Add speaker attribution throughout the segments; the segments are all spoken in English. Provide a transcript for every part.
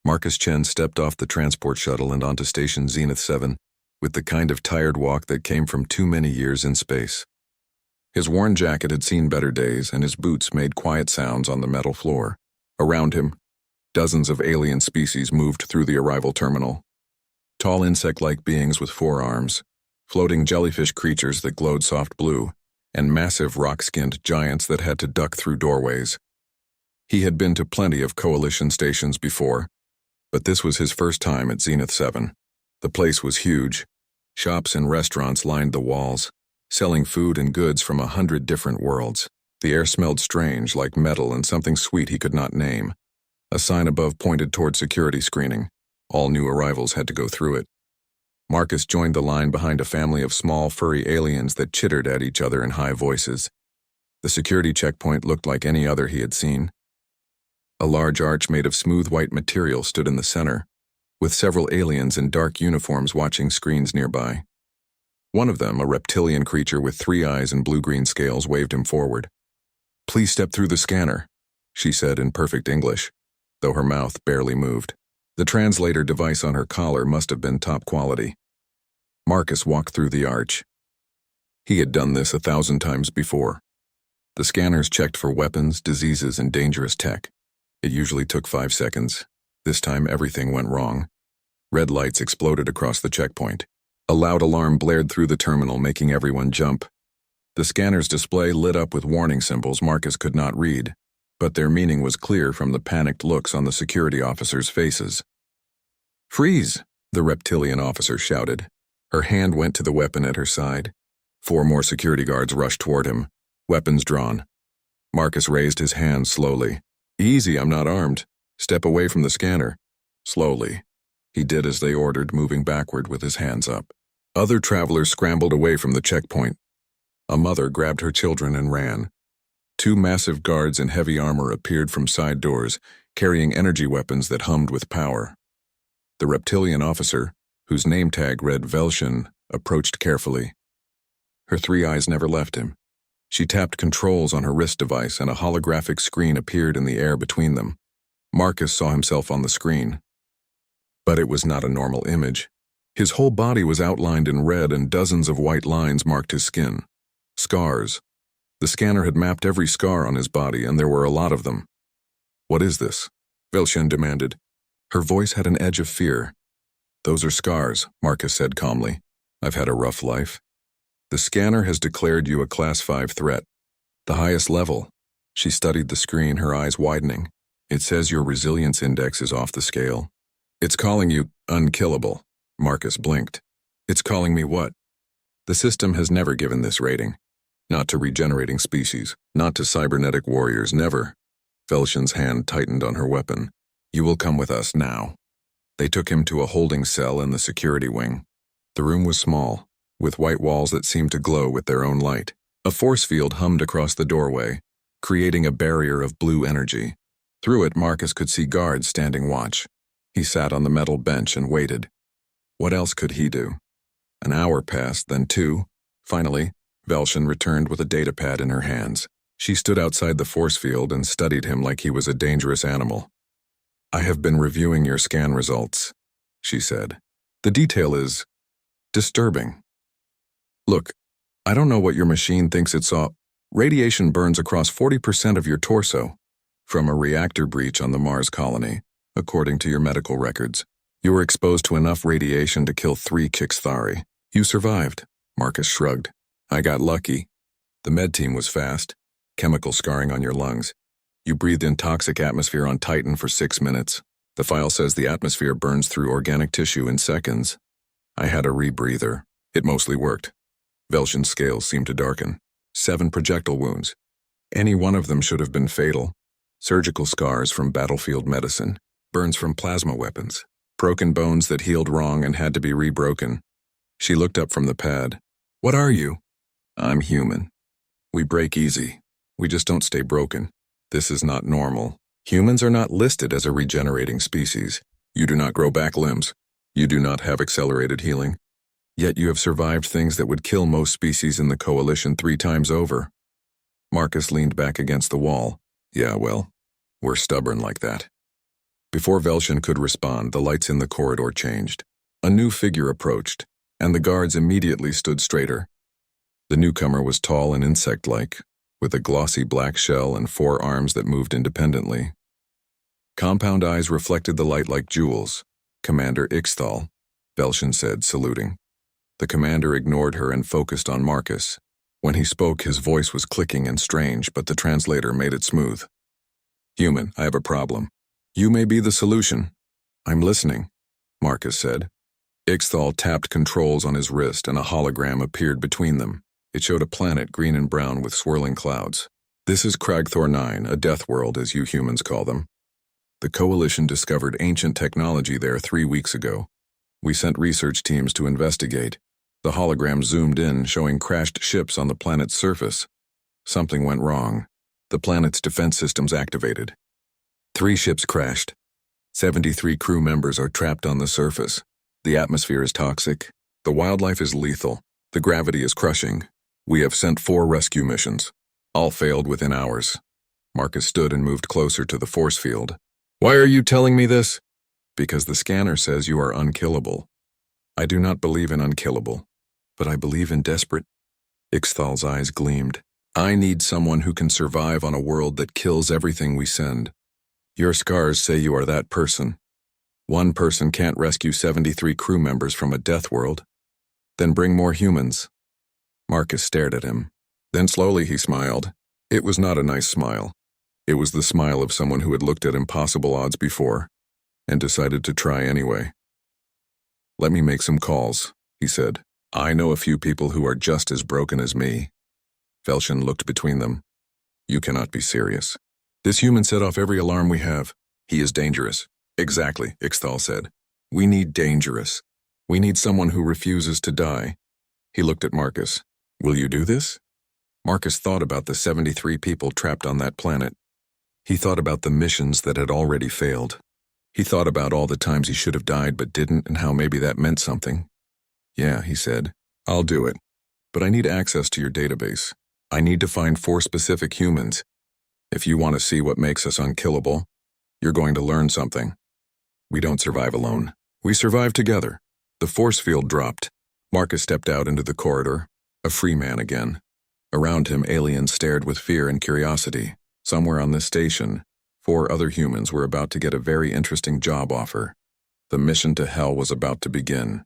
Speaker 1: Marcus Chen stepped off the transport shuttle and onto Station Zenith 7 with the kind of tired walk that came from too many years in space. His worn jacket had seen better days, and his boots made quiet sounds on the metal floor. Around him, dozens of alien species moved through the arrival terminal. Tall insect-like beings with 4 arms, floating jellyfish creatures that glowed soft blue, and massive rock-skinned giants that had to duck through doorways. He had been to plenty of Coalition stations before, but this was his first time at Zenith 7. The place was huge. Shops and restaurants lined the walls, selling food and goods from 100 different worlds. The air smelled strange, like metal and something sweet he could not name. A sign above pointed toward security screening. All new arrivals had to go through it. Marcus joined the line behind a family of small, furry aliens that chittered at each other in high voices. The security checkpoint looked like any other he had seen. A large arch made of smooth white material stood in the center, with several aliens in dark uniforms watching screens nearby. One of them, a reptilian creature with 3 eyes and blue-green scales, waved him forward. "Please step through the scanner," she said in perfect English, though her mouth barely moved. The translator device on her collar must have been top quality. Marcus walked through the arch. He had done this 1,000 times before. The scanners checked for weapons, diseases, and dangerous tech. It usually took 5 seconds. This time everything went wrong. Red lights exploded across the checkpoint. A loud alarm blared through the terminal, making everyone jump. The scanner's display lit up with warning symbols Marcus could not read, but their meaning was clear from the panicked looks on the security officers' faces. "Freeze!" the reptilian officer shouted. Her hand went to the weapon at her side. 4 more security guards rushed toward him, weapons drawn. Marcus raised his hand slowly. "Easy, I'm not armed. Step away from the scanner." Slowly. He did as they ordered, moving backward with his hands up. Other travelers scrambled away from the checkpoint. A mother grabbed her children and ran. 2 massive guards in heavy armor appeared from side doors, carrying energy weapons that hummed with power. The reptilian officer, whose name tag read Velshin, approached carefully. Her 3 eyes never left him. She tapped controls on her wrist device, and a holographic screen appeared in the air between them. Marcus saw himself on the screen. But it was not a normal image. His whole body was outlined in red, and dozens of white lines marked his skin. Scars. The scanner had mapped every scar on his body, and there were a lot of them. "What is this?" Velshin demanded. Her voice had an edge of fear. "Those are scars," Marcus said calmly. "I've had a rough life. The scanner has declared you a Class 5 threat. The highest level." She studied the screen, her eyes widening. "It says your resilience index is off the scale. It's calling you unkillable." Marcus blinked. "It's calling me what?" "The system has never given this rating. Not to regenerating species, not to cybernetic warriors, never." Velshin's hand tightened on her weapon. "You will come with us now." They took him to a holding cell in the security wing. The room was small, with white walls that seemed to glow with their own light. A force field hummed across the doorway, creating a barrier of blue energy. Through it, Marcus could see guards standing watch. He sat on the metal bench and waited. What else could he do? An hour passed, then 2. Finally, Velshin returned with a datapad in her hands. She stood outside the force field and studied him like he was a dangerous animal. "I have been reviewing your scan results," she said. "The detail is disturbing. Look, I don't know what your machine thinks it saw. Radiation burns across 40% of your torso from a reactor breach on the Mars colony, according to your medical records. You were exposed to enough radiation to kill 3 Kixthari. You survived." Marcus shrugged. "I got lucky. The med team was fast. Chemical scarring on your lungs. You breathed in toxic atmosphere on Titan for 6 minutes. The file says the atmosphere burns through organic tissue in seconds. I had a rebreather. It mostly worked." Velshin's scales seemed to darken. 7 projectile wounds. Any one of them should have been fatal. Surgical scars from battlefield medicine. Burns from plasma weapons. Broken bones that healed wrong and had to be rebroken. She looked up from the pad. "What are you?" "I'm human. We break easy. We just don't stay broken. This is not normal. Humans are not listed as a regenerating species. You do not grow back limbs. You do not have accelerated healing. Yet you have survived things that would kill most species in the Coalition 3 times over." Marcus leaned back against the wall. "Yeah, well, we're stubborn like that." Before Velshin could respond, the lights in the corridor changed. A new figure approached, and the guards immediately stood straighter. The newcomer was tall and insect-like, with a glossy black shell and 4 arms that moved independently. Compound eyes reflected the light like jewels. "Commander Ixthal," Velshin said, saluting. The commander ignored her and focused on Marcus. When he spoke, his voice was clicking and strange, but the translator made it smooth. "Human, I have a problem. You may be the solution." "I'm listening," Marcus said. Ixthal tapped controls on his wrist and a hologram appeared between them. It showed a planet green and brown with swirling clouds. "This is Kragthor 9, a death world, as you humans call them. The Coalition discovered ancient technology there 3 weeks ago. We sent research teams to investigate. The hologram zoomed in, showing crashed ships on the planet's surface. Something went wrong. The planet's defense systems activated. 3 ships crashed. 73 crew members are trapped on the surface. The atmosphere is toxic. The wildlife is lethal. The gravity is crushing. We have sent 4 rescue missions. All failed within hours." Marcus stood and moved closer to the force field. "Why are you telling me this?" "Because the scanner says you are unkillable." "I do not believe in unkillable, but I believe in desperate." Ixthal's eyes gleamed. "I need someone who can survive on a world that kills everything we send. Your scars say you are that person. One person can't rescue 73 crew members from a death world. Then bring more humans." Marcus stared at him. Then slowly he smiled. It was not a nice smile. It was the smile of someone who had looked at impossible odds before and decided to try anyway. "Let me make some calls," he said. "I know a few people who are just as broken as me." Velshin looked between them. "You cannot be serious. This human set off every alarm we have. He is dangerous." "Exactly," Ixthal said. "We need dangerous. We need someone who refuses to die." He looked at Marcus. "Will you do this?" Marcus thought about the 73 people trapped on that planet. He thought about the missions that had already failed. He thought about all the times he should have died but didn't and how maybe that meant something. "Yeah," he said. "I'll do it. But I need access to your database. I need to find 4 specific humans. If you want to see what makes us unkillable, you're going to learn something. We don't survive alone. We survive together." The force field dropped. Marcus stepped out into the corridor, a free man again. Around him, aliens stared with fear and curiosity. Somewhere on this station, 4 other humans were about to get a very interesting job offer. The mission to hell was about to begin.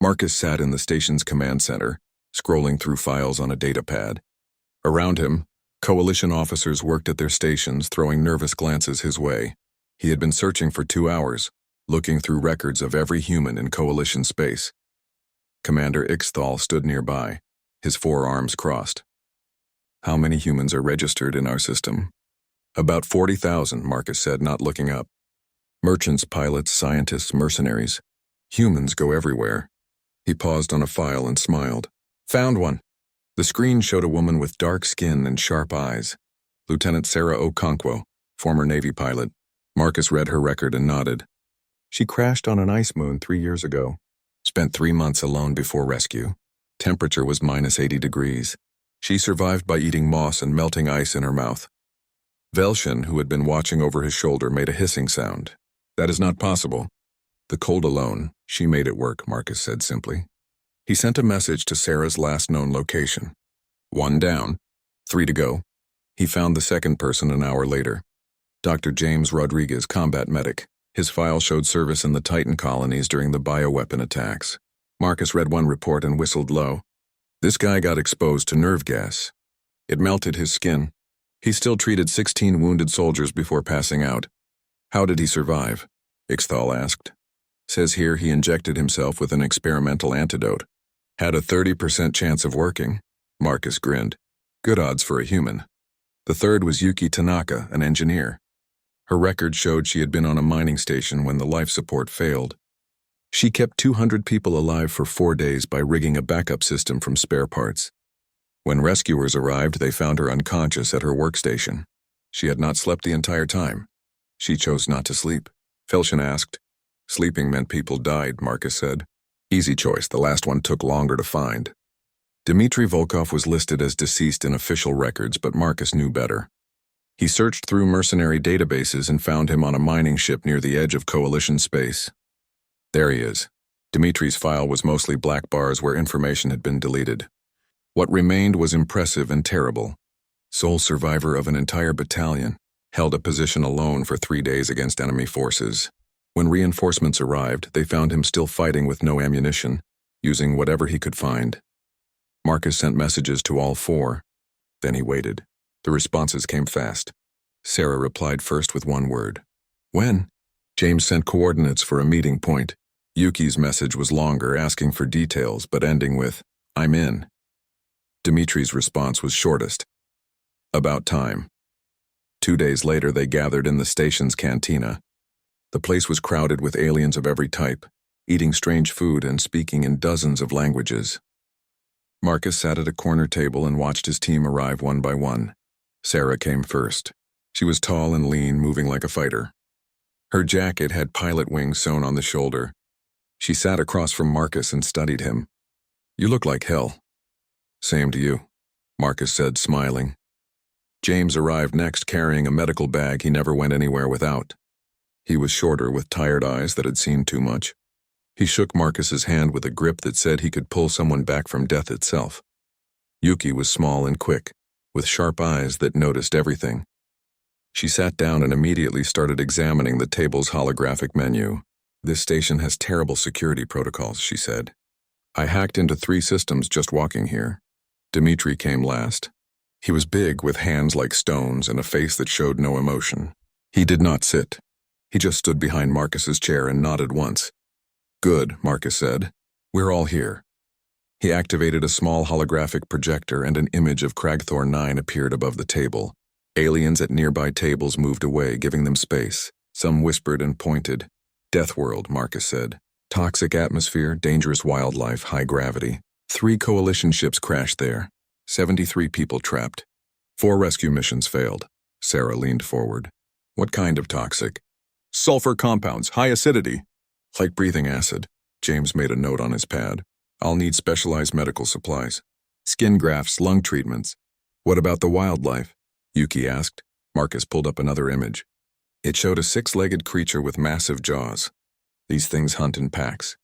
Speaker 1: Marcus sat in the station's command center, scrolling through files on a datapad. Around him, Coalition officers worked at their stations, throwing nervous glances his way. He had been searching for 2 hours, looking through records of every human in Coalition space. Commander Ixthal stood nearby, his 4 arms crossed. "How many humans are registered in our system?" "About 40,000, Marcus said, not looking up. "Merchants, pilots, scientists, mercenaries. Humans go everywhere." He paused on a file and smiled. "Found one." The screen showed a woman with dark skin and sharp eyes. Lieutenant Sarah Okonkwo, former Navy pilot. Marcus read her record and nodded. "She crashed on an ice moon 3 years ago. Spent 3 months alone before rescue. Temperature was -80 degrees. She survived by eating moss and melting ice in her mouth." Velshin, who had been watching over his shoulder, made a hissing sound. "That is not possible." "The cold alone, she made it work," Marcus said simply. He sent a message to Sarah's last known location. 1 down, 3 to go. He found the second person an hour later. Dr. James Rodriguez, combat medic. His file showed service in the Titan colonies during the bioweapon attacks. Marcus read one report and whistled low. This guy got exposed to nerve gas. It melted his skin. He still treated 16 wounded soldiers before passing out. "How did he survive?" Ixthal asked. "Says here he injected himself with an experimental antidote. Had a 30% chance of working." Marcus grinned. "Good odds for a human." The third was Yuki Tanaka, an engineer. Her record showed she had been on a mining station when the life support failed. She kept 200 people alive for 4 days by rigging a backup system from spare parts. When rescuers arrived, they found her unconscious at her workstation. She had not slept the entire time. She chose not to sleep. Velshin asked. "Sleeping meant people died," Marcus said. "Easy choice, the last one took longer to find." Dmitry Volkov was listed as deceased in official records, but Marcus knew better. He searched through mercenary databases and found him on a mining ship near the edge of Coalition space. There he is. Dimitri's file was mostly black bars where information had been deleted. What remained was impressive and terrible. Sole survivor of an entire battalion, held a position alone for 3 days against enemy forces. When reinforcements arrived, they found him still fighting with no ammunition, using whatever he could find. Marcus sent messages to all 4. Then he waited. The responses came fast. Sarah replied first with one word. When? James sent coordinates for a meeting point. Yuki's message was longer, asking for details, but ending with, I'm in. Dimitri's response was shortest. About time. 2 days later, they gathered in the station's cantina. The place was crowded with aliens of every type, eating strange food and speaking in dozens of languages. Marcus sat at a corner table and watched his team arrive one by one. Sarah came first. She was tall and lean, moving like a fighter. Her jacket had pilot wings sewn on the shoulder. She sat across from Marcus and studied him. You look like hell. Same to you, Marcus said, smiling. James arrived next, carrying a medical bag he never went anywhere without. He was shorter, with tired eyes that had seen too much. He shook Marcus's hand with a grip that said he could pull someone back from death itself. Yuki was small and quick, with sharp eyes that noticed everything. She sat down and immediately started examining the table's holographic menu. This station has terrible security protocols, she said. I hacked into 3 systems just walking here. Dimitri came last. He was big, with hands like stones and a face that showed no emotion. He did not sit. He just stood behind Marcus's chair and nodded once. Good, Marcus said. We're all here. He activated a small holographic projector and an image of Cragthor 9 appeared above the table. Aliens at nearby tables moved away, giving them space. Some whispered and pointed. Death world, Marcus said. Toxic atmosphere, dangerous wildlife, high gravity. 3 coalition ships crashed there. 73 people trapped. 4 rescue missions failed. Sarah leaned forward. What kind of toxic? Sulfur compounds, high acidity. Like breathing acid. James made a note on his pad. I'll need specialized medical supplies. Skin grafts, lung treatments. What about the wildlife? Yuki asked. Marcus pulled up another image. It showed a 6-legged creature with massive jaws. These things hunt in packs.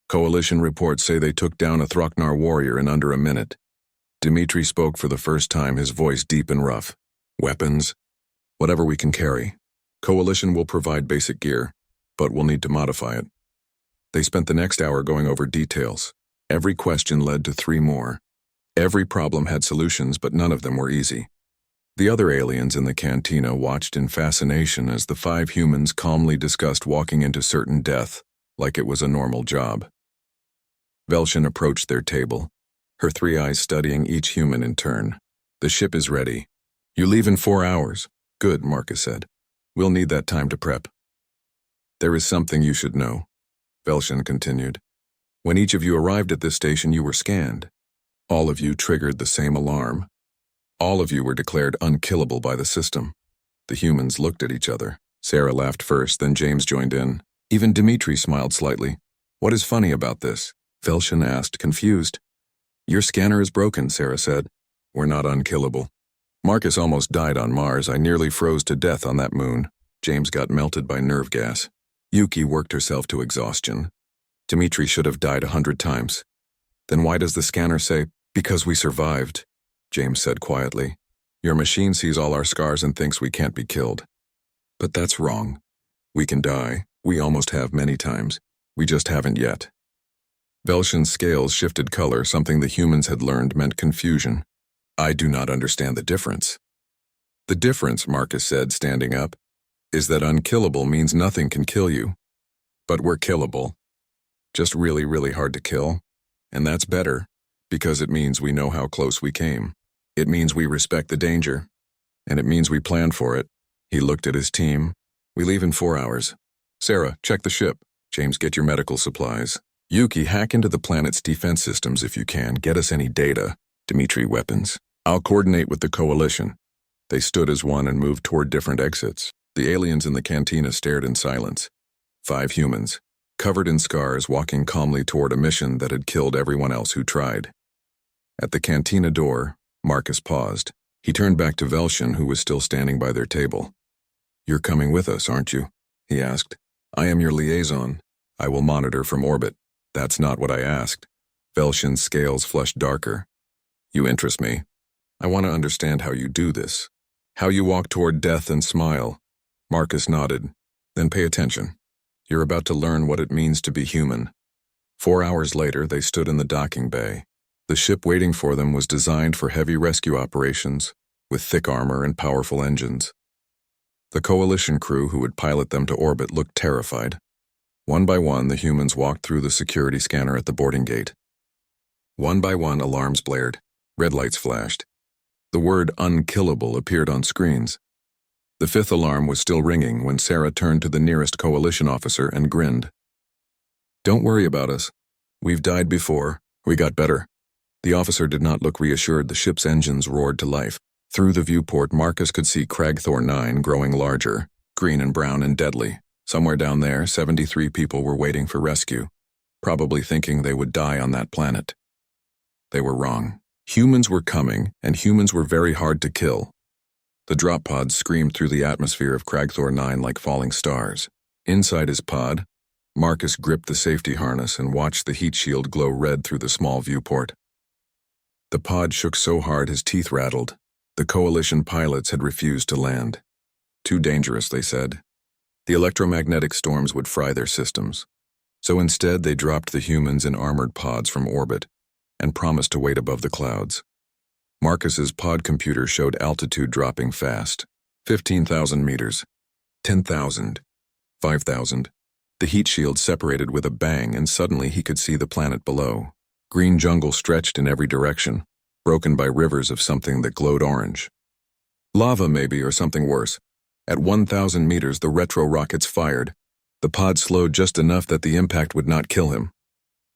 Speaker 1: Coalition reports say they took down a Throcknar warrior in under a minute. Dimitri spoke for the first time, his voice deep and rough. Weapons? Whatever we can carry. Coalition will provide basic gear, but we'll need to modify it. They spent the next hour going over details. Every question led to 3 more. Every problem had solutions, but none of them were easy. The other aliens in the cantina watched in fascination as the 5 humans calmly discussed walking into certain death, like it was a normal job. Velshin approached their table, her 3 eyes studying each human in turn. The ship is ready. You leave in 4 hours. Good, Marcus said. We'll need that time to prep. There is something you should know, Velshin continued. When each of you arrived at this station, you were scanned. All of you triggered the same alarm. All of you were declared unkillable by the system. The humans looked at each other. Sarah laughed first, then James joined in. Even Dimitri smiled slightly. What is funny about this? Velshin asked, confused. Your scanner is broken, Sarah said. We're not unkillable. Marcus almost died on Mars. I nearly froze to death on that moon. James got melted by nerve gas. Yuki worked herself to exhaustion. Dimitri should have died 100 times. Then why does the scanner say, because we survived? James said quietly. Your machine sees all our scars and thinks we can't be killed. But that's wrong. We can die. We almost have many times. We just haven't yet. Velshin's scales shifted color, something the humans had learned meant confusion. I do not understand the difference. The difference, Marcus said, standing up, is that unkillable means nothing can kill you. But we're killable. Just really, really hard to kill. And that's better, because it means we know how close we came. It means we respect the danger. And it means we plan for it. He looked at his team. We leave in 4 hours. Sarah, check the ship. James, get your medical supplies. Yuki, hack into the planet's defense systems if you can. Get us any data. Dimitri, weapons. I'll coordinate with the coalition. They stood as one and moved toward different exits. The aliens in the cantina stared in silence. 5 humans, covered in scars, walking calmly toward a mission that had killed everyone else who tried. At the cantina door, Marcus paused. He turned back to Velshin, who was still standing by their table. "You're coming with us, aren't you?" he asked. "I am your liaison. I will monitor from orbit." "That's not what I asked." Velshin's scales flushed darker. "You interest me. I want to understand how you do this. How you walk toward death and smile." Marcus nodded. "Then pay attention. You're about to learn what it means to be human." 4 hours later, they stood in the docking bay. The ship waiting for them was designed for heavy rescue operations, with thick armor and powerful engines. The Coalition crew who would pilot them to orbit looked terrified. One by one, the humans walked through the security scanner at the boarding gate. One by one, alarms blared. Red lights flashed. The word "Unkillable" appeared on screens. The 5th alarm was still ringing when Sarah turned to the nearest Coalition officer and grinned. "Don't worry about us. We've died before. We got better." The officer did not look reassured. The ship's engines roared to life. Through the viewport, Marcus could see Cragthor 9 growing larger, green and brown and deadly. Somewhere down there, 73 people were waiting for rescue, probably thinking they would die on that planet. They were wrong. Humans were coming, and humans were very hard to kill. The drop pods screamed through the atmosphere of Cragthor 9 like falling stars. Inside his pod, Marcus gripped the safety harness and watched the heat shield glow red through the small viewport. The pod shook so hard his teeth rattled. The Coalition pilots had refused to land. Too dangerous, they said. The electromagnetic storms would fry their systems. So instead, they dropped the humans in armored pods from orbit and promised to wait above the clouds. Marcus's pod computer showed altitude dropping fast. 15,000 meters. 10,000. 5,000. The heat shield separated with a bang, and suddenly he could see the planet below. Green jungle stretched in every direction, broken by rivers of something that glowed orange. Lava maybe, or something worse. At 1,000 meters, the retro rockets fired. The pod slowed just enough that the impact would not kill him.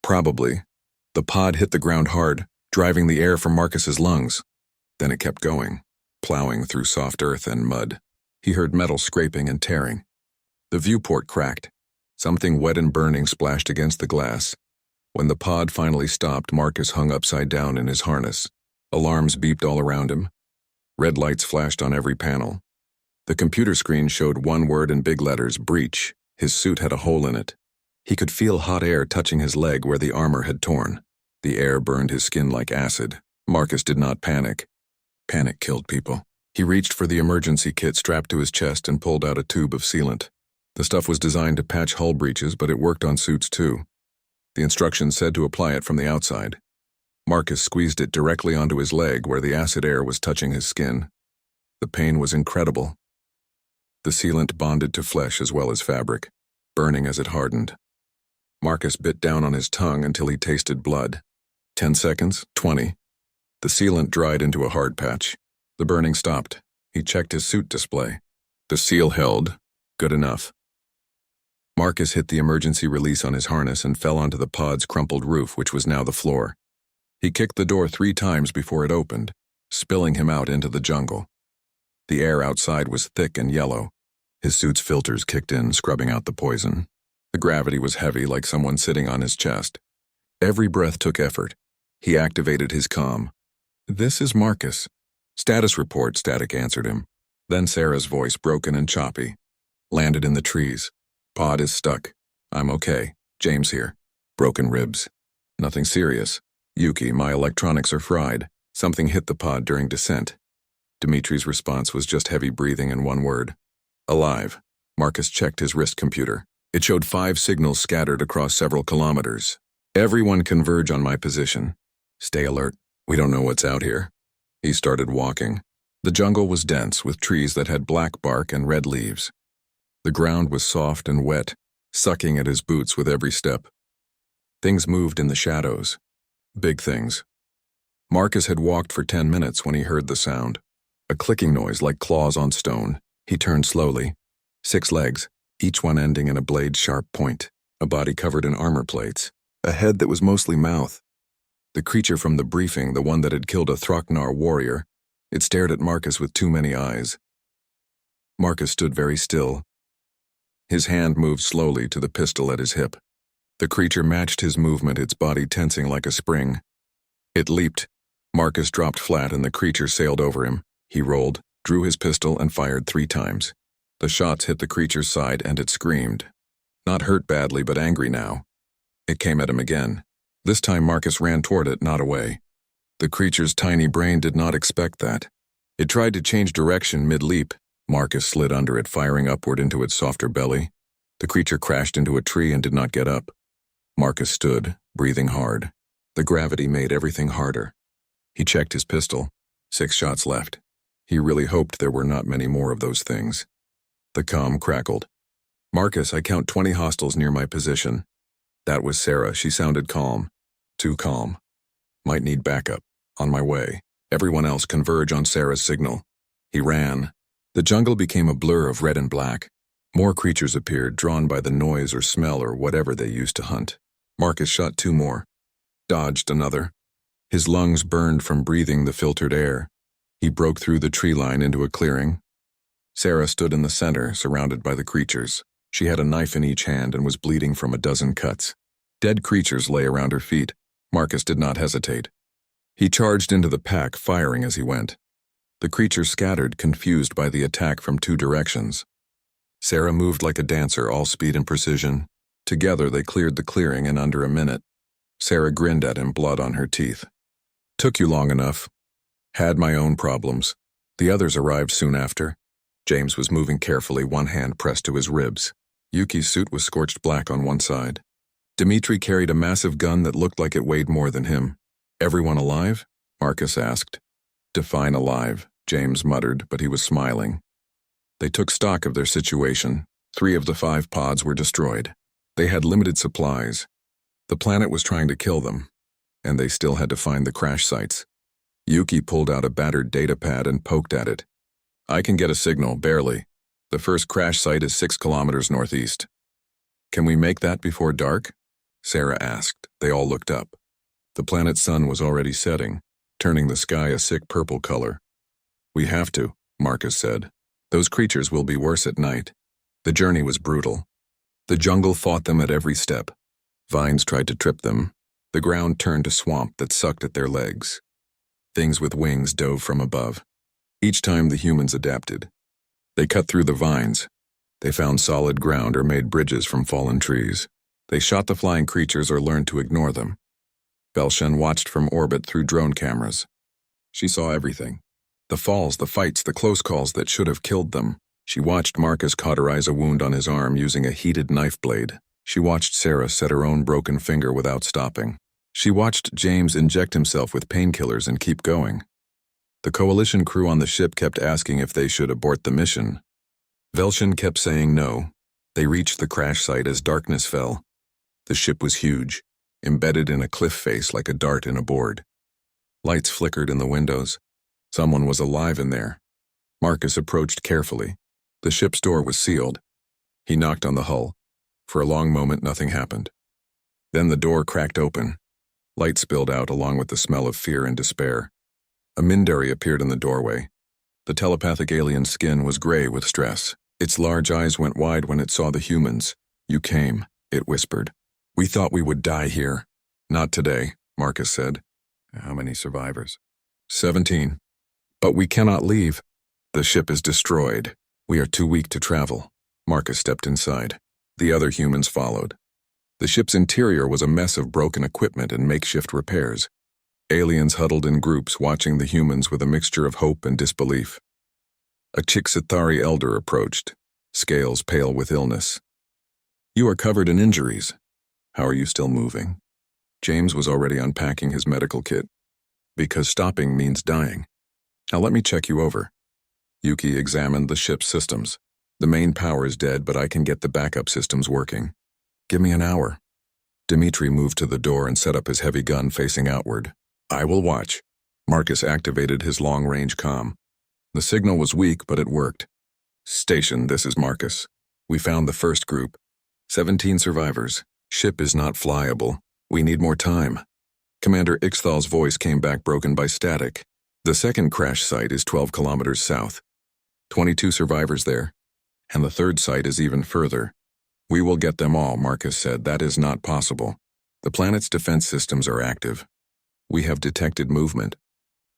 Speaker 1: Probably. The pod hit the ground hard, driving the air from Marcus's lungs. Then it kept going, plowing through soft earth and mud. He heard metal scraping and tearing. The viewport cracked. Something wet and burning splashed against the glass. When the pod finally stopped, Marcus hung upside down in his harness. Alarms beeped all around him. Red lights flashed on every panel. The computer screen showed one word in big letters: breach. His suit had a hole in it. He could feel hot air touching his leg where the armor had torn. The air burned his skin like acid. Marcus did not panic. Panic killed people. He reached for the emergency kit strapped to his chest and pulled out a tube of sealant. The stuff was designed to patch hull breaches, but it worked on suits too. The instructions said to apply it from the outside. Marcus squeezed it directly onto his leg where the acid air was touching his skin. The pain was incredible. The sealant bonded to flesh as well as fabric, burning as it hardened. Marcus bit down on his tongue until he tasted blood. 10 seconds, 20. The sealant dried into a hard patch. The burning stopped. He checked his suit display. The seal held. Good enough. Marcus hit the emergency release on his harness and fell onto the pod's crumpled roof, which was now the floor. He kicked the door 3 times before it opened, spilling him out into the jungle. The air outside was thick and yellow. His suit's filters kicked in, scrubbing out the poison. The gravity was heavy, like someone sitting on his chest. Every breath took effort. He activated his comm. "This is Marcus." "Status report," Static answered him. Then Sarah's voice, broken and choppy. "Landed in the trees. Pod is stuck. I'm okay. James here. Broken ribs. Nothing serious. Yuki, my electronics are fried. Something hit the pod during descent." Dimitri's response was just heavy breathing and one word. "Alive." Marcus checked his wrist computer. It showed 5 signals scattered across several kilometers. "Everyone converge on my position. Stay alert. We don't know what's out here." He started walking. The jungle was dense, with trees that had black bark and red leaves. The ground was soft and wet, sucking at his boots with every step. Things moved in the shadows. Big things. Marcus had walked for 10 minutes when he heard the sound. A clicking noise like claws on stone. He turned slowly. 6 legs, each one ending in a blade-sharp point. A body covered in armor plates. A head that was mostly mouth. The creature from the briefing, the one that had killed a Throcknar warrior, it stared at Marcus with too many eyes. Marcus stood very still. His hand moved slowly to the pistol at his hip. The creature matched his movement, its body tensing like a spring. It leaped. Marcus dropped flat and the creature sailed over him, He rolled, drew his pistol, and fired 3 times. The shots hit the creature's side and it screamed. Not hurt badly, but angry now. It came at him again. This time Marcus ran toward it, not away. The creature's tiny brain did not expect that. It tried to change direction mid-leap. Marcus slid under it, firing upward into its softer belly. The creature crashed into a tree and did not get up. Marcus stood, breathing hard. The gravity made everything harder. He checked his pistol. 6 shots left. He really hoped there were not many more of those things. The comm crackled. "Marcus, I count 20 hostiles near my position." That was Sarah. She sounded calm. Too calm. "Might need backup. On my way." Everyone else converge on Sarah's signal. He ran. The jungle became a blur of red and black. More creatures appeared, drawn by the noise or smell or whatever they used to hunt. Marcus shot 2 more. Dodged another. His lungs burned from breathing the filtered air. He broke through the tree line into a clearing. Sarah stood in the center, surrounded by the creatures. She had a knife in each hand and was bleeding from a dozen cuts. Dead creatures lay around her feet. Marcus did not hesitate. He charged into the pack, firing as he went. The creatures scattered, confused by the attack from 2 directions. Sarah moved like a dancer, all speed and precision. Together they cleared the clearing in under a minute. Sarah grinned at him, blood on her teeth. "Took you long enough." "Had my own problems." The others arrived soon after. James was moving carefully, one hand pressed to his ribs. Yuki's suit was scorched black on one side. Dimitri carried a massive gun that looked like it weighed more than him. "Everyone alive?" Marcus asked. "Define alive," James muttered, but he was smiling. They took stock of their situation. 3 of the 5 pods were destroyed. They had limited supplies. The planet was trying to kill them, and they still had to find the crash sites. Yuki pulled out a battered data pad and poked at it. "I can get a signal, barely. The first crash site is 6 kilometers northeast." "Can we make that before dark?" Sarah asked. They all looked up. The planet's sun was already setting, turning the sky a sick purple color. "We have to," Marcus said. "Those creatures will be worse at night." The journey was brutal. The jungle fought them at every step. Vines tried to trip them. The ground turned to swamp that sucked at their legs. Things with wings dove from above. Each time the humans adapted. They cut through the vines. They found solid ground or made bridges from fallen trees. They shot the flying creatures or learned to ignore them. Belshen watched from orbit through drone cameras. She saw everything. The falls, the fights, the close calls that should have killed them. She watched Marcus cauterize a wound on his arm using a heated knife blade. She watched Sarah set her own broken finger without stopping. She watched James inject himself with painkillers and keep going. The coalition crew on the ship kept asking if they should abort the mission. Velshin kept saying no. They reached the crash site as darkness fell. The ship was huge, embedded in a cliff face like a dart in a board. Lights flickered in the windows. Someone was alive in there. Marcus approached carefully. The ship's door was sealed. He knocked on the hull. For a long moment, nothing happened. Then the door cracked open. Light spilled out along with the smell of fear and despair. A Mindari appeared in the doorway. The telepathic alien skin was gray with stress. Its large eyes went wide when it saw the humans. "You came," it whispered. "We thought we would die here." "Not today," Marcus said. "How many survivors?" 17. "But we cannot leave. The ship is destroyed. We are too weak to travel." Marcus stepped inside. The other humans followed. The ship's interior was a mess of broken equipment and makeshift repairs. Aliens huddled in groups watching the humans with a mixture of hope and disbelief. A Chixithari elder approached, scales pale with illness. "You are covered in injuries. How are you still moving?" James was already unpacking his medical kit. "Because stopping means dying. Now let me check you over." Yuki examined the ship's systems. "The main power is dead, but I can get the backup systems working. Give me an hour." Dimitri moved to the door and set up his heavy gun facing outward. "I will watch." Marcus activated his long-range comm. The signal was weak, but it worked. "Station, this is Marcus. We found the first group. 17 survivors. Ship is not flyable. We need more time." Commander Ixthal's voice came back broken by static. "The second crash site is 12 kilometers south. 22 survivors there. And the third site is even further. We will get them all," Marcus said. "That is not possible. The planet's defense systems are active. We have detected movement.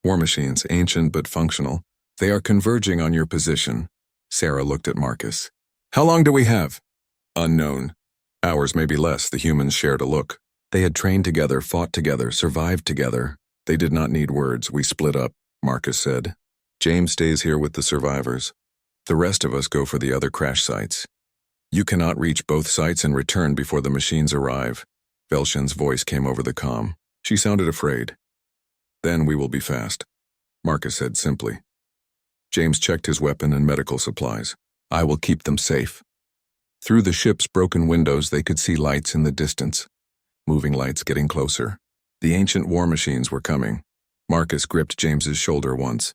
Speaker 1: War machines, ancient but functional. They are converging on your position. Sarah looked at Marcus. How long do we have? Unknown. Hours, maybe less, the humans shared a look. They had trained together, fought together, survived together. They did not need words. We split up, Marcus said. James stays here with the survivors. The rest of us go for the other crash sites. You cannot reach both sites and return before the machines arrive. Velshin's voice came over the comm. She sounded afraid. Then we will be fast, Marcus said simply. James checked his weapon and medical supplies. I will keep them safe. Through the ship's broken windows, they could see lights in the distance. Moving lights getting closer. The ancient war machines were coming. Marcus gripped James's shoulder once.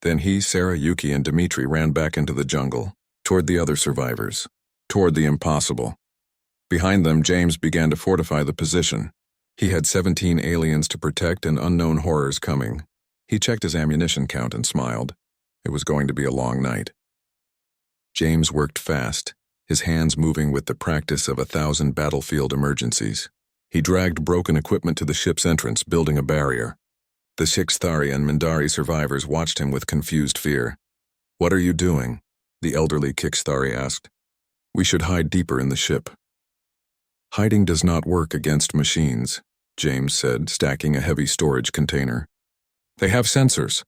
Speaker 1: Then he, Sarah, Yuki, and Dmitri ran back into the jungle, toward the other survivors, toward the impossible. Behind them, James began to fortify the position. He had 17 aliens to protect and unknown horrors coming. He checked his ammunition count and smiled. It was going to be a long night. James worked fast, his hands moving with the practice of 1,000 battlefield emergencies. He dragged broken equipment to the ship's entrance, building a barrier. The Shikstari and Mindari survivors watched him with confused fear. What are you doing? The elderly Kikstari asked. We should hide deeper in the ship. Hiding does not work against machines, James said, stacking a heavy storage container. They have sensors.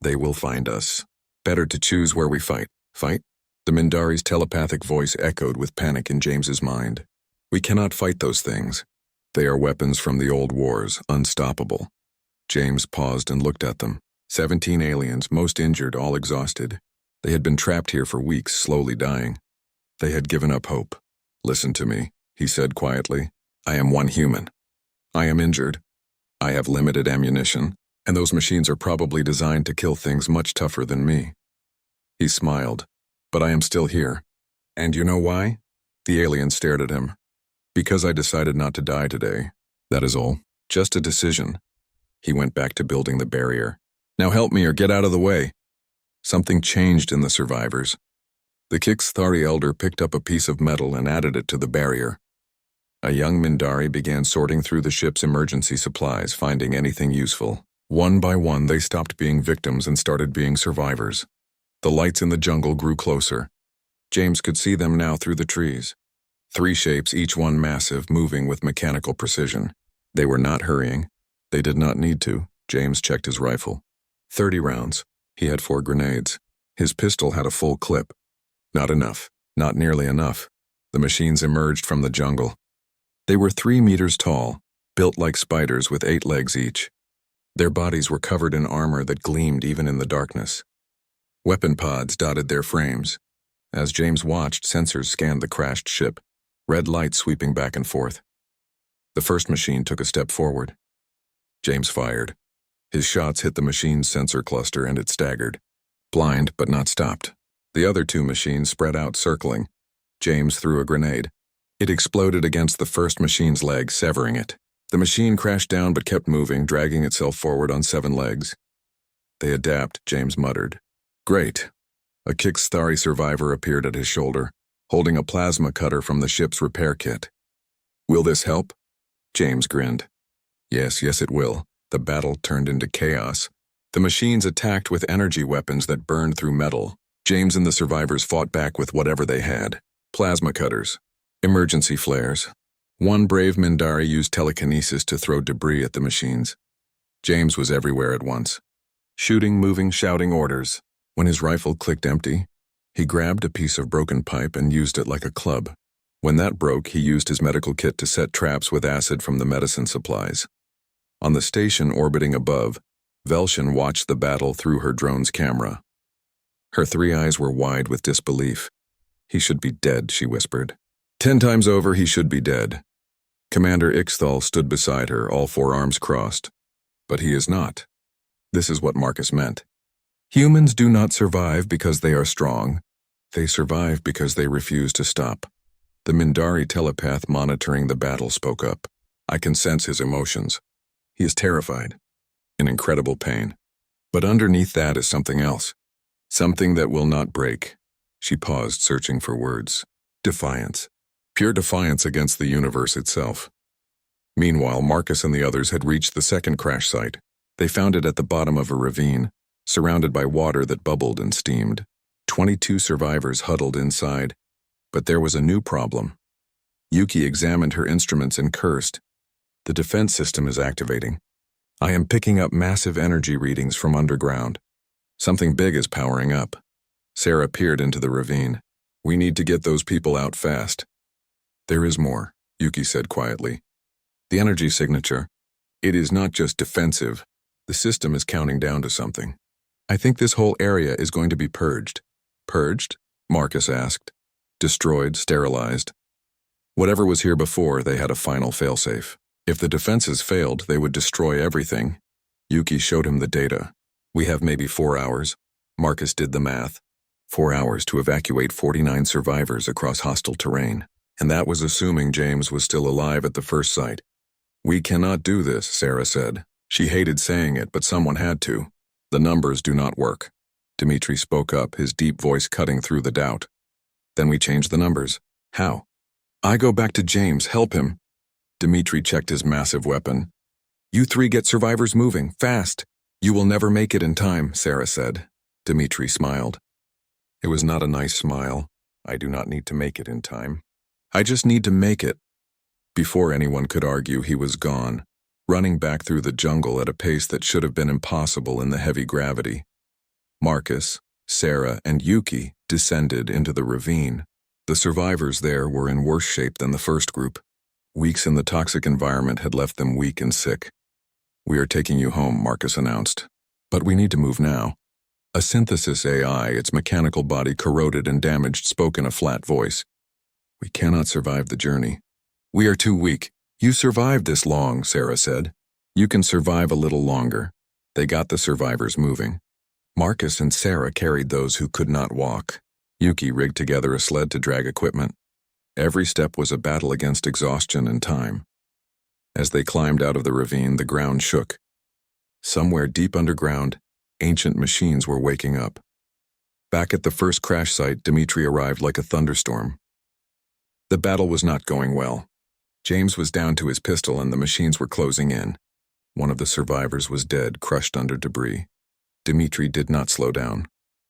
Speaker 1: They will find us. Better to choose where we fight. Fight? The Mindari's telepathic voice echoed with panic in James's mind. We cannot fight those things. They are weapons from the old wars, unstoppable. James paused and looked at them. 17 aliens, most injured, all exhausted. They had been trapped here for weeks, slowly dying. They had given up hope. Listen to me, he said quietly. I am one human. I am injured. I have limited ammunition, and those machines are probably designed to kill things much tougher than me. He smiled. But I am still here. And you know why? The alien stared at him. Because I decided not to die today. That is all. Just a decision. He went back to building the barrier. Now help me or get out of the way. Something changed in the survivors. The Kikstari elder picked up a piece of metal and added it to the barrier. A young Mindari began sorting through the ship's emergency supplies, finding anything useful. One by one, they stopped being victims and started being survivors. The lights in the jungle grew closer. James could see them now through the trees. 3 shapes, each one massive, moving with mechanical precision. They were not hurrying. They did not need to. James checked his rifle. 30 rounds. He had 4 grenades. His pistol had a full clip. Not enough. Not nearly enough. The machines emerged from the jungle. They were 3 meters tall, built like spiders with 8 legs each. Their bodies were covered in armor that gleamed even in the darkness. Weapon pods dotted their frames. As James watched, sensors scanned the crashed ship, red lights sweeping back and forth. The first machine took a step forward. James fired. His shots hit the machine's sensor cluster and it staggered. Blind, but not stopped. The other 2 machines spread out, circling. James threw a grenade. It exploded against the first machine's leg, severing it. The machine crashed down but kept moving, dragging itself forward on 7 legs. They adapt, James muttered. Great. A Kikstari survivor appeared at his shoulder, holding a plasma cutter from the ship's repair kit. Will this help? James grinned. Yes, it will. The battle turned into chaos. The machines attacked with energy weapons that burned through metal. James and the survivors fought back with whatever they had. Plasma cutters. Emergency flares. One brave Mindari used telekinesis to throw debris at the machines. James was everywhere at once. Shooting, moving, shouting orders. When his rifle clicked empty, he grabbed a piece of broken pipe and used it like a club. When that broke, he used his medical kit to set traps with acid from the medicine supplies. On the station orbiting above, Velshin watched the battle through her drone's camera. Her 3 eyes were wide with disbelief. He should be dead, she whispered. 10 times over, he should be dead. Commander Ixthal stood beside her, all 4 arms crossed. But he is not. This is what Marcus meant. Humans do not survive because they are strong. They survive because they refuse to stop. The Mindari telepath monitoring the battle spoke up. I can sense his emotions. He is terrified, in incredible pain. But underneath that is something else. Something that will not break. She paused, searching for words. Defiance. Pure defiance against the universe itself. Meanwhile, Marcus and the others had reached the second crash site. They found it at the bottom of a ravine. surrounded by water that bubbled and steamed. 22 survivors huddled inside. But there was a new problem. Yuki examined her instruments and cursed. The defense system is activating. I am picking up massive energy readings from underground. Something big is powering up. Sarah peered into the ravine. We need to get those people out fast. There is more, Yuki said quietly. The energy signature. It is not just defensive. The system is counting down to something. I think this whole area is going to be purged. Purged? Marcus asked. Destroyed, sterilized. Whatever was here before, they had a final failsafe. If the defenses failed, they would destroy everything. Yuki showed him the data. We have maybe 4 hours. Marcus did the math. 4 hours to evacuate 49 survivors across hostile terrain. And that was assuming James was still alive at the first site. We cannot do this, Sarah said. She hated saying it, but someone had to. The numbers do not work. Dmitri spoke up, his deep voice cutting through the doubt. Then we change the numbers. How? I go back to James, help him. Dmitri checked his massive weapon. You 3 get survivors moving, fast. You will never make it in time, Sarah said. Dmitri smiled. It was not a nice smile. I do not need to make it in time. I just need to make it. Before anyone could argue, he was gone, running back through the jungle at a pace that should have been impossible in the heavy gravity. Marcus, Sarah, and Yuki descended into the ravine. The survivors there were in worse shape than the first group. Weeks in the toxic environment had left them weak and sick. We are taking you home, Marcus announced. But we need to move now. A synthesis AI, its mechanical body corroded and damaged, spoke in a flat voice. We cannot survive the journey. We are too weak. You survived this long, Sarah said. You can survive a little longer. They got the survivors moving. Marcus and Sarah carried those who could not walk. Yuki rigged together a sled to drag equipment. Every step was a battle against exhaustion and time. As they climbed out of the ravine, the ground shook. Somewhere deep underground, ancient machines were waking up. Back at the first crash site, Dmitri arrived like a thunderstorm. The battle was not going well. James was down to his pistol and the machines were closing in. One of the survivors was dead, crushed under debris. Dmitri did not slow down.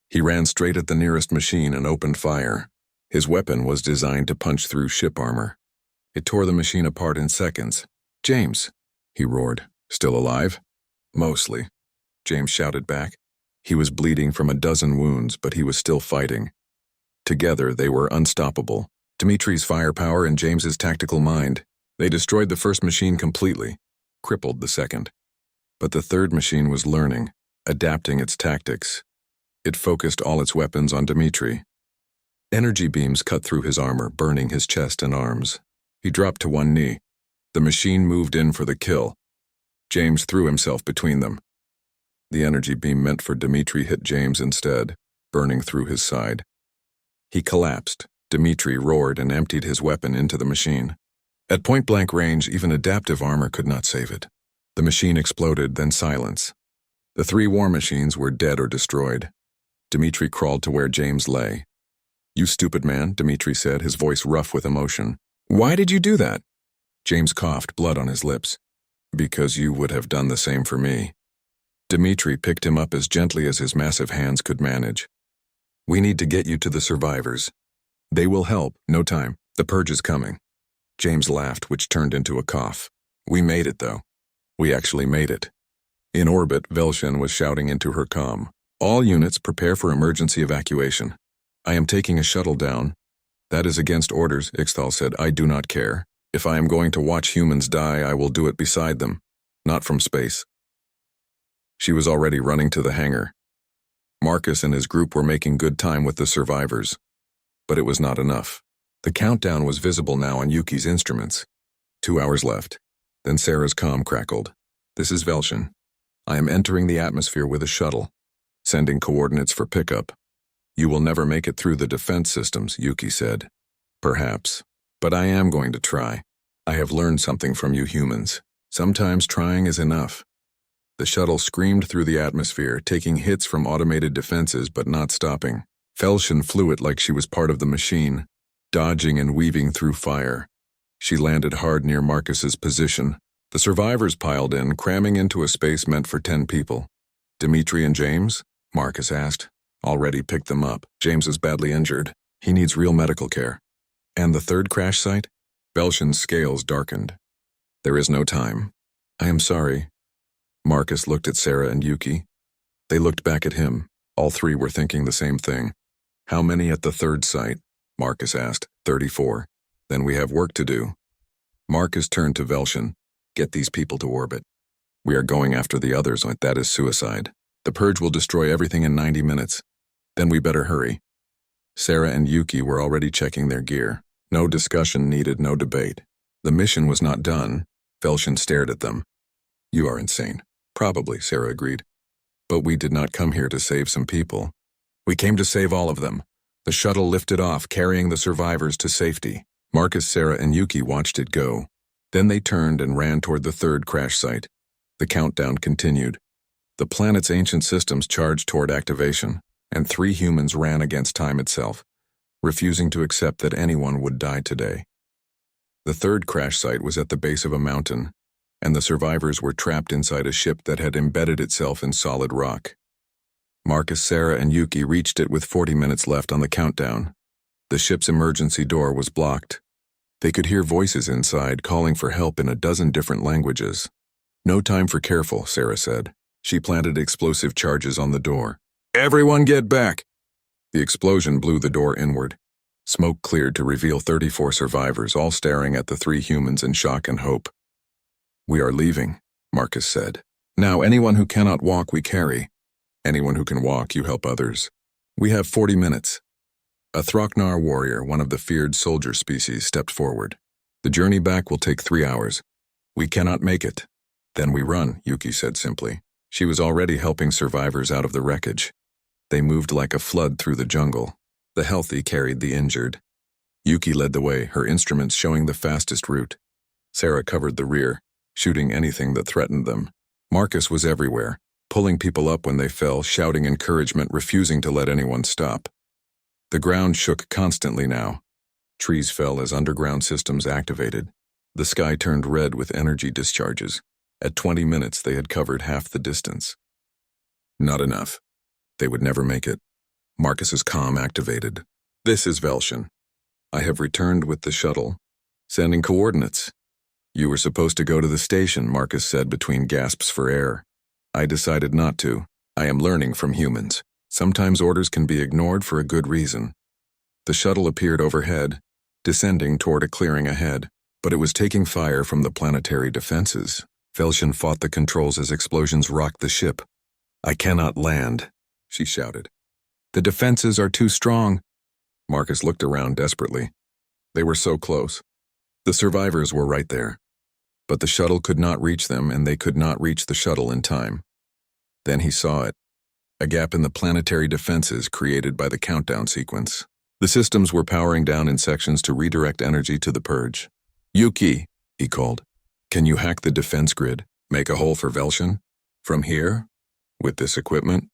Speaker 1: He ran straight at the nearest machine and opened fire. His weapon was designed to punch through ship armor. It tore the machine apart in seconds. James, he roared. Still alive? Mostly, James shouted back. He was bleeding from a dozen wounds, but he was still fighting. Together, they were unstoppable. Dmitri's firepower and James's tactical mind. They destroyed the first machine completely, crippled the second. But the third machine was learning, adapting its tactics. It focused all its weapons on Dmitri. Energy beams cut through his armor, burning his chest and arms. He dropped to one knee. The machine moved in for the kill. James threw himself between them. The energy beam meant for Dmitri hit James instead, burning through his side. He collapsed. Dmitri roared and emptied his weapon into the machine. At point-blank range, even adaptive armor could not save it. The machine exploded, then silence. The 3 war machines were dead or destroyed. Dmitri crawled to where James lay. You stupid man, Dmitri said, his voice rough with emotion. Why did you do that? James coughed, blood on his lips. Because you would have done the same for me. Dmitri picked him up as gently as his massive hands could manage. We need to get you to the survivors. They will help, no time. The purge is coming. James laughed, which turned into a cough. We made it, though. We actually made it. In orbit, Velshin was shouting into her comm. All units prepare for emergency evacuation. I am taking a shuttle down. That is against orders, Ixtal said. I do not care. If I am going to watch humans die, I will do it beside them, not from space. She was already running to the hangar. Marcus and his group were making good time with the survivors. But it was not enough. The countdown was visible now on Yuki's instruments. 2 hours left. Then Sarah's comm crackled. This is Velshin. I am entering the atmosphere with a shuttle, sending coordinates for pickup. You will never make it through the defense systems, Yuki said. Perhaps. But I am going to try. I have learned something from you humans. Sometimes trying is enough. The shuttle screamed through the atmosphere, taking hits from automated defenses but not stopping. Velshin flew it like she was part of the machine, dodging and weaving through fire. She landed hard near Marcus's position. The survivors piled in, cramming into a space meant for 10 people. Dimitri and James? Marcus asked. Already picked them up. James is badly injured. He needs real medical care. And the third crash site? Velshin's scales darkened. There is no time. I am sorry. Marcus looked at Sarah and Yuki. They looked back at him. All three were thinking the same thing. How many at the third site? Marcus asked. 34. Then we have work to do. Marcus turned to Velshin. Get these people to orbit. We are going after the others, that is suicide. The purge will destroy everything in 90 minutes. Then we better hurry. Sarah and Yuki were already checking their gear. No discussion needed, no debate. The mission was not done. Velshin stared at them. You are insane. Probably, Sarah agreed. But we did not come here to save some people. We came to save all of them. The shuttle lifted off, carrying the survivors to safety. Marcus, Sarah, and Yuki watched it go. Then they turned and ran toward the third crash site. The countdown continued. The planet's ancient systems charged toward activation, and 3 humans ran against time itself, refusing to accept that anyone would die today. The third crash site was at the base of a mountain, and the survivors were trapped inside a ship that had embedded itself in solid rock. Marcus, Sarah, and Yuki reached it with 40 minutes left on the countdown. The ship's emergency door was blocked. They could hear voices inside calling for help in a dozen different languages. No time for careful, Sarah said. She planted explosive charges on the door. Everyone get back! The explosion blew the door inward. Smoke cleared to reveal 34 survivors, all staring at the 3 humans in shock and hope. We are leaving, Marcus said. Now anyone who cannot walk we carry. Anyone who can walk you help others. We have 40 minutes. A Throcknar warrior, one of the feared soldier species, stepped forward. The journey back will take 3 hours. We cannot make it. Then we run, Yuki said simply. She was already helping survivors out of the wreckage. They moved like a flood through the jungle. The healthy carried the injured. Yuki led the way, her instruments showing the fastest route. Sarah covered the rear, shooting anything that threatened them. Marcus was everywhere, pulling people up when they fell, shouting encouragement, refusing to let anyone stop. The ground shook constantly now. Trees fell as underground systems activated. The sky turned red with energy discharges. At 20 minutes, they had covered half the distance. Not enough. They would never make it. Marcus's comm activated. This is Velshin. I have returned with the shuttle. Sending coordinates. You were supposed to go to the station, Marcus said between gasps for air. I decided not to. I am learning from humans. Sometimes orders can be ignored for a good reason. The shuttle appeared overhead, descending toward a clearing ahead, but it was taking fire from the planetary defenses. Velshin fought the controls as explosions rocked the ship. I cannot land, she shouted. The defenses are too strong. Marcus looked around desperately. They were so close. The survivors were right there. But the shuttle could not reach them, and they could not reach the shuttle in time. Then he saw it. A gap in the planetary defenses created by the countdown sequence. The systems were powering down in sections to redirect energy to the purge. Yuki, he called. Can you hack the defense grid? Make a hole for Velshin? From here? With this equipment?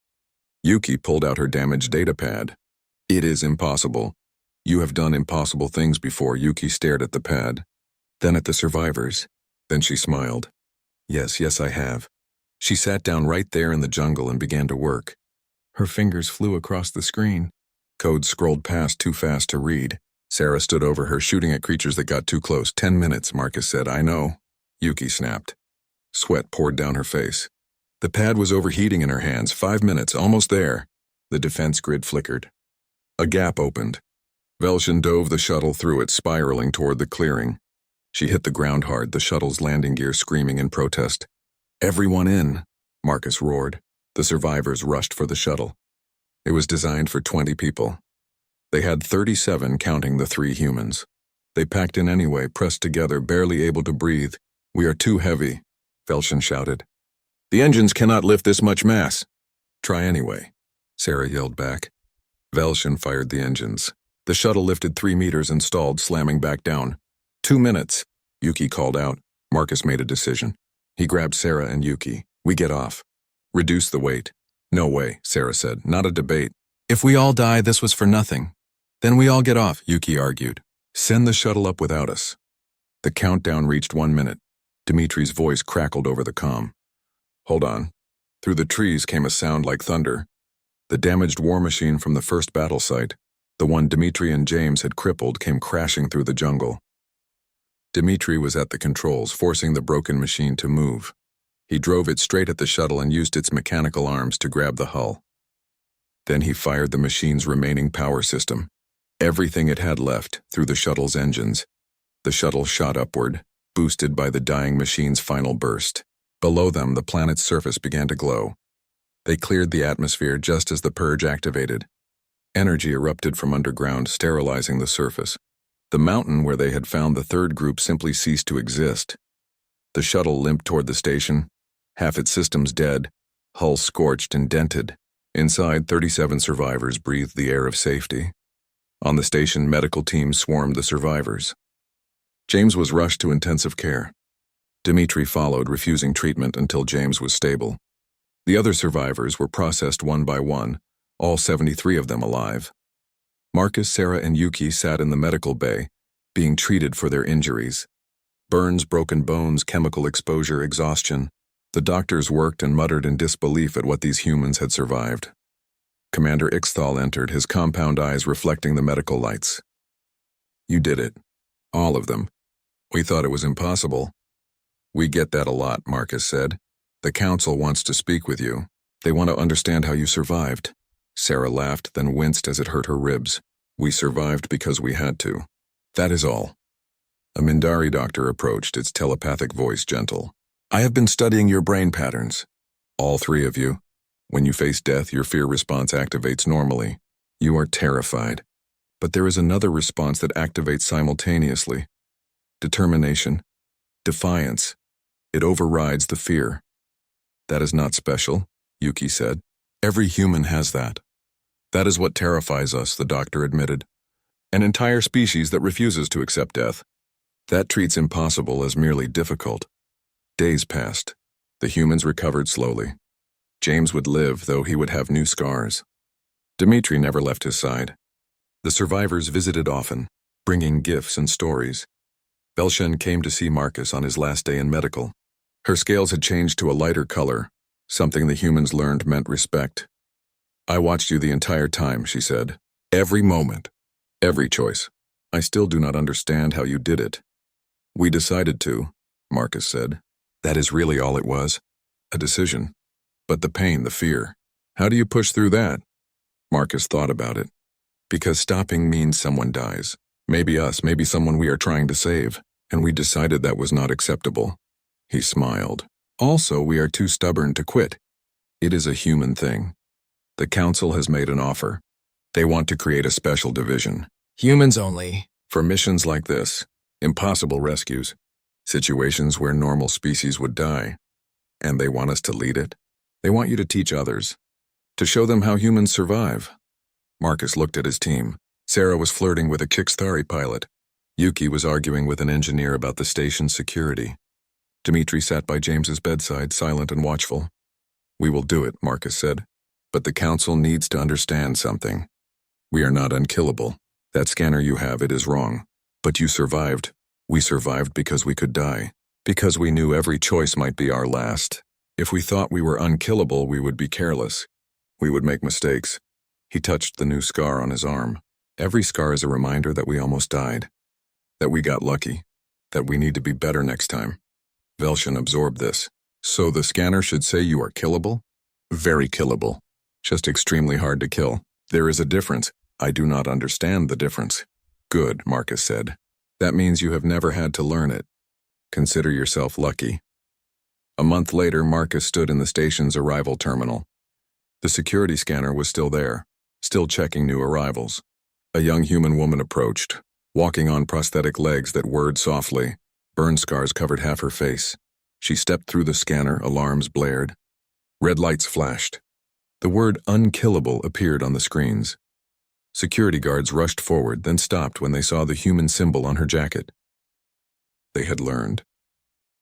Speaker 1: Yuki pulled out her damaged data pad. It is impossible. You have done impossible things before. Yuki stared at the pad, then at the survivors. Then she smiled. Yes, I have. She sat down right there in the jungle and began to work. Her fingers flew across the screen. Code scrolled past too fast to read. Sarah stood over her, shooting at creatures that got too close. 10 minutes, Marcus said. I know. Yuki snapped. Sweat poured down her face. The pad was overheating in her hands. 5 minutes, almost there. The defense grid flickered. A gap opened. Velshin dove the shuttle through it, spiraling toward the clearing. She hit the ground hard, the shuttle's landing gear screaming in protest. Everyone in, Marcus roared. The survivors rushed for the shuttle. It was designed for 20 people. They had 37, counting the 3 humans. They packed in anyway, pressed together, barely able to breathe. We are too heavy, Velshin shouted. The engines cannot lift this much mass. Try anyway, Sarah yelled back. Velshin fired the engines. The shuttle lifted 3 meters and stalled, slamming back down. 2 minutes, Yuki called out. Marcus made a decision. He grabbed Sarah and Yuki. We get off. Reduce the weight. No way, Sarah said. Not a debate. If we all die, this was for nothing. Then we all get off, Yuki argued. Send the shuttle up without us. The countdown reached 1 minute. Dimitri's voice crackled over the comm. Hold on. Through the trees came a sound like thunder. The damaged war machine from the first battle site, the one Dimitri and James had crippled, came crashing through the jungle. Dimitri was at the controls, forcing the broken machine to move. He drove it straight at the shuttle and used its mechanical arms to grab the hull. Then he fired the machine's remaining power system, everything it had left, through the shuttle's engines. The shuttle shot upward, boosted by the dying machine's final burst. Below them, the planet's surface began to glow. They cleared the atmosphere just as the purge activated. Energy erupted from underground, sterilizing the surface. The mountain where they had found the third group simply ceased to exist. The shuttle limped toward the station, half its systems dead, hull scorched and dented. Inside, 37 survivors breathed the air of safety. On the station, medical teams swarmed the survivors. James was rushed to intensive care. Dimitri followed, refusing treatment until James was stable. The other survivors were processed one by one, all 73 of them alive. Marcus, Sarah, and Yuki sat in the medical bay, being treated for their injuries. Burns, broken bones, chemical exposure, exhaustion. The doctors worked and muttered in disbelief at what these humans had survived. Commander Ixthal entered, his compound eyes reflecting the medical lights. "You did it. All of them. We thought it was impossible." "We get that a lot," Marcus said. "The council wants to speak with you. They want to understand how you survived." Sarah laughed, then winced as it hurt her ribs. "We survived because we had to. That is all." A Mindari doctor approached, its telepathic voice gentle. "I have been studying your brain patterns. All three of you. When you face death, your fear response activates normally. You are terrified. But there is another response that activates simultaneously. Determination. Defiance. It overrides the fear." "That is not special," Yuki said. "Every human has that. That is what terrifies us," the doctor admitted. "An entire species that refuses to accept death. That treats impossible as merely difficult." Days passed. The humans recovered slowly. James would live, though he would have new scars. Dimitri never left his side. The survivors visited often, bringing gifts and stories. Belshen came to see Marcus on his last day in medical. Her scales had changed to a lighter color, something the humans learned meant respect. "I watched you the entire time," she said. "Every moment. Every choice. I still do not understand how you did it." "We decided to," Marcus said. "That is really all it was. A decision. But the pain, the fear. How do you push through that?" Marcus thought about it. "Because stopping means someone dies. Maybe us, maybe someone we are trying to save. And we decided that was not acceptable." He smiled. "Also, we are too stubborn to quit. It is a human thing. The council has made an offer. They want to create a special division. Humans only. For missions like this. Impossible rescues. Situations where normal species would die. And they want us to lead it. They want you to teach others. To show them how humans survive." Marcus looked at his team. Sarah was flirting with a Kixthari pilot. Yuki was arguing with an engineer about the station's security. Dimitri sat by James's bedside, silent and watchful. "We will do it," Marcus said. "But the council needs to understand something. We are not unkillable. That scanner you have, it is wrong. But you survived. We survived because we could die. Because we knew every choice might be our last. If we thought we were unkillable, we would be careless. We would make mistakes." He touched the new scar on his arm. "Every scar is a reminder that we almost died. That we got lucky. That we need to be better next time." Velshen absorbed this. "So the scanner should say you are killable?" "Very killable. Just extremely hard to kill. There is a difference. I do not understand the difference." "Good," Marcus said. "That means you have never had to learn it. Consider yourself lucky." A month later, Marcus stood in the station's arrival terminal. The security scanner was still there, still checking new arrivals. A young human woman approached, walking on prosthetic legs that whirred softly. Burn scars covered half her face. She stepped through the scanner, alarms blared. Red lights flashed. The word "unkillable" appeared on the screens. Security guards rushed forward, then stopped when they saw the human symbol on her jacket. They had learned.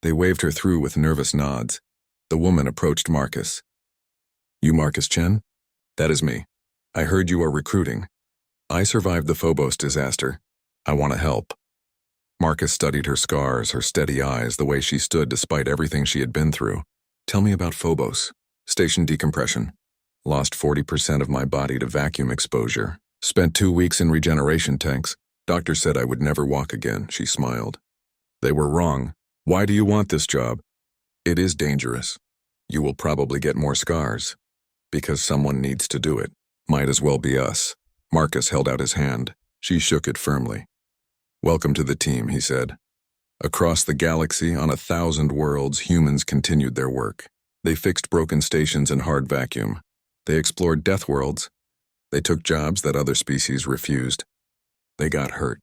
Speaker 1: They waved her through with nervous nods. The woman approached Marcus. "You Marcus Chen? That is me. I heard you are recruiting. I survived the Phobos disaster. I want to help." Marcus studied her scars, her steady eyes, the way she stood despite everything she had been through. "Tell me about Phobos." Station decompression. Lost 40% of my body to vacuum exposure. Spent 2 weeks in regeneration tanks. Doctor said I would never walk again, she smiled. They were wrong. Why do you want this job? It is dangerous. You will probably get more scars. Because someone needs to do it. Might as well be us. Marcus held out his hand. She shook it firmly. Welcome to the team, he said. Across the galaxy, on 1,000 worlds, humans continued their work. They fixed broken stations in hard vacuum. They explored death worlds. They took jobs that other species refused. They got hurt.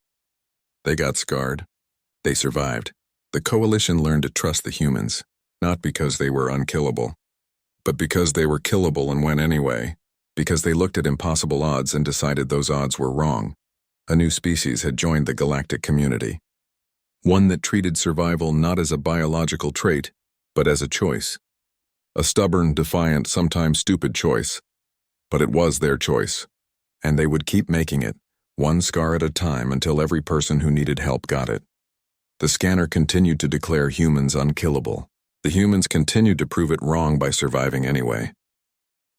Speaker 1: They got scarred. They survived. The Coalition learned to trust the humans, not because they were unkillable, but because they were killable and went anyway, because they looked at impossible odds and decided those odds were wrong. A new species had joined the galactic community. One that treated survival not as a biological trait, but as a choice. A stubborn, defiant, sometimes stupid choice. But it was their choice. And they would keep making it, one scar at a time until every person who needed help got it. The scanner continued to declare humans unkillable. The humans continued to prove it wrong by surviving anyway.